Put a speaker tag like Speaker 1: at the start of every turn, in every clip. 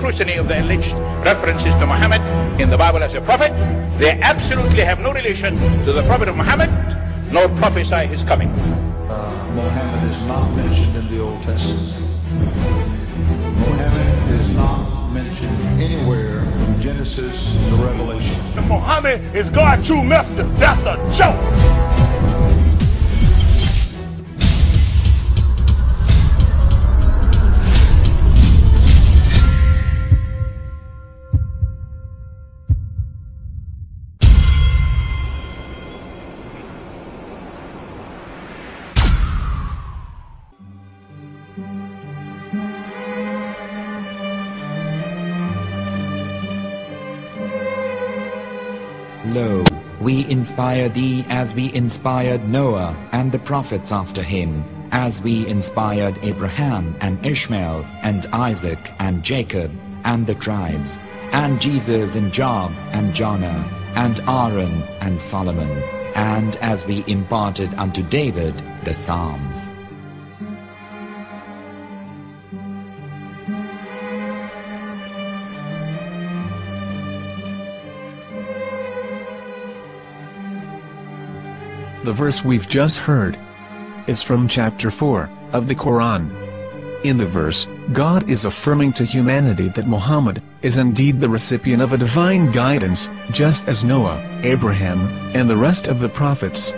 Speaker 1: scrutiny of the alleged references to Muhammad in the Bible as a prophet, they absolutely have no relation to the prophet of Muhammad, nor prophesy his coming.
Speaker 2: Muhammad is not mentioned in the Old Testament. Muhammad is not mentioned anywhere from Genesis to Revelation.
Speaker 3: Muhammad is God's true messenger. That's a joke.
Speaker 4: Lo, we inspire thee as we inspired Noah and the prophets after him, as we inspired Abraham and Ishmael and Isaac and Jacob and the tribes, and Jesus and Job and Jonah and Aaron and Solomon, and as we imparted unto David the Psalms.
Speaker 5: The verse we've just heard is from chapter 4 of the Quran. In the verse, God is affirming to humanity that Muhammad is indeed the recipient of a divine guidance, just as Noah, Abraham, and the rest of the prophets.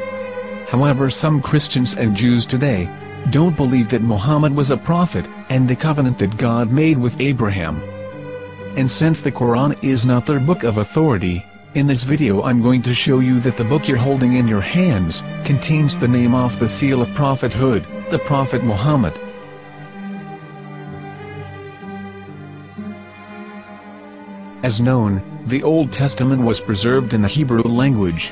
Speaker 5: However, some Christians and Jews today don't believe that Muhammad was a prophet and the covenant that God made with Abraham. And since the Quran is not their book of authority, in this video I'm going to show you that the book you're holding in your hands contains the name off the seal of prophethood, the Prophet Muhammad. As known, the Old Testament was preserved in the Hebrew language.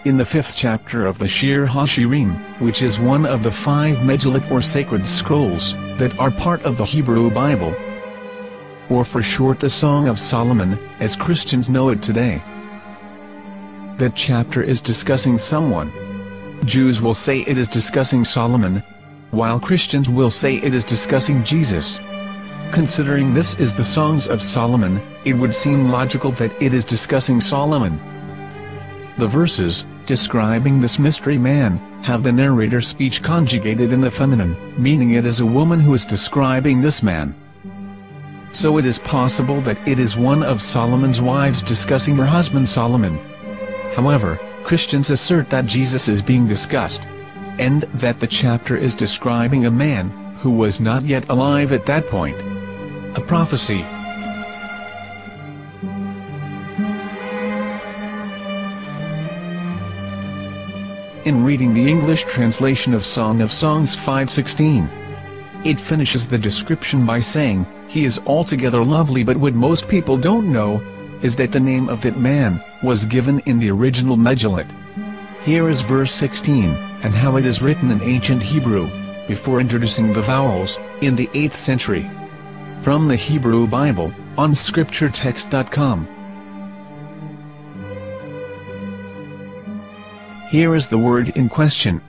Speaker 5: In the 5th chapter of the Shir HaShirim, which is one of the 5 Megillat or sacred scrolls that are part of the Hebrew Bible, or for short the Song of Solomon, as Christians know it today. That chapter is discussing someone. Jews will say it is discussing Solomon, while Christians will say it is discussing Jesus. Considering this is the Songs of Solomon, it would seem logical that it is discussing Solomon. The verses, describing this mystery man, have the narrator's speech conjugated in the feminine, meaning it is a woman who is describing this man. So it is possible that it is one of Solomon's wives discussing her husband Solomon. However, Christians assert that Jesus is being discussed, and that the chapter is describing a man who was not yet alive at that point. A prophecy. In reading the English translation of Song of Songs 5:16, it finishes the description by saying, "He is altogether lovely," but what most people don't know is that the name of that man was given in the original Megillat. Here is verse 16, and how it is written in ancient Hebrew, before introducing the vowels, in the 8th century. From the Hebrew Bible, on scripturetext.com. Here is the word in question.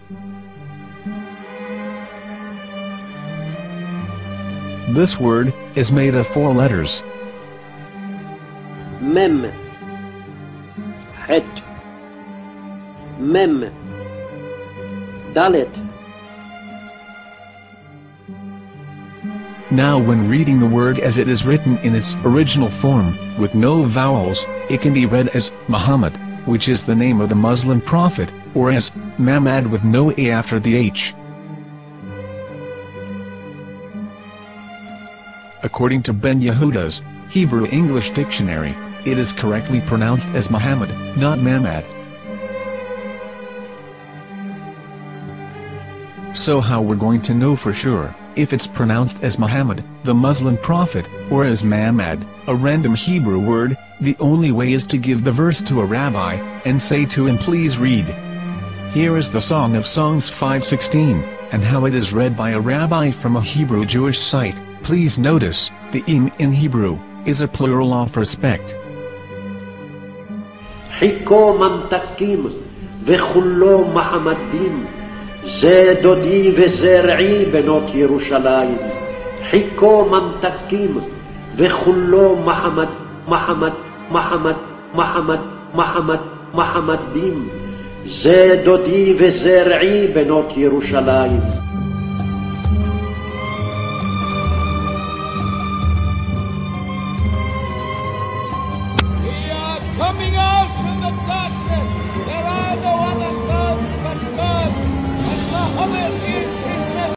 Speaker 5: This word is made of 4 letters.
Speaker 6: Mem, Het, Mem, Dalet.
Speaker 5: Now when reading the word as it is written in its original form, with no vowels, it can be read as Muhammad, which is the name of the Muslim prophet, or as Mamad with no A after the H. According to Ben Yehuda's Hebrew English Dictionary, it is correctly pronounced as Muhammad, not Mamad. So how we're going to know for sure if it's pronounced as Muhammad, the Muslim prophet, or as Mamad, a random Hebrew word? The only way is to give the verse to a rabbi and say to him, "Please read." Here is the Song of Songs 5:16, and how it is read by a rabbi from a Hebrew Jewish site. Please notice, the im in Hebrew is a plural of respect.
Speaker 6: Hiko mamtakim vechullo mahamadim ze dodi vezer'i benot Yerushalayim. Hiko mamtakim וכולו מחמדים, זה דודי וזרעי בנות ירושלים.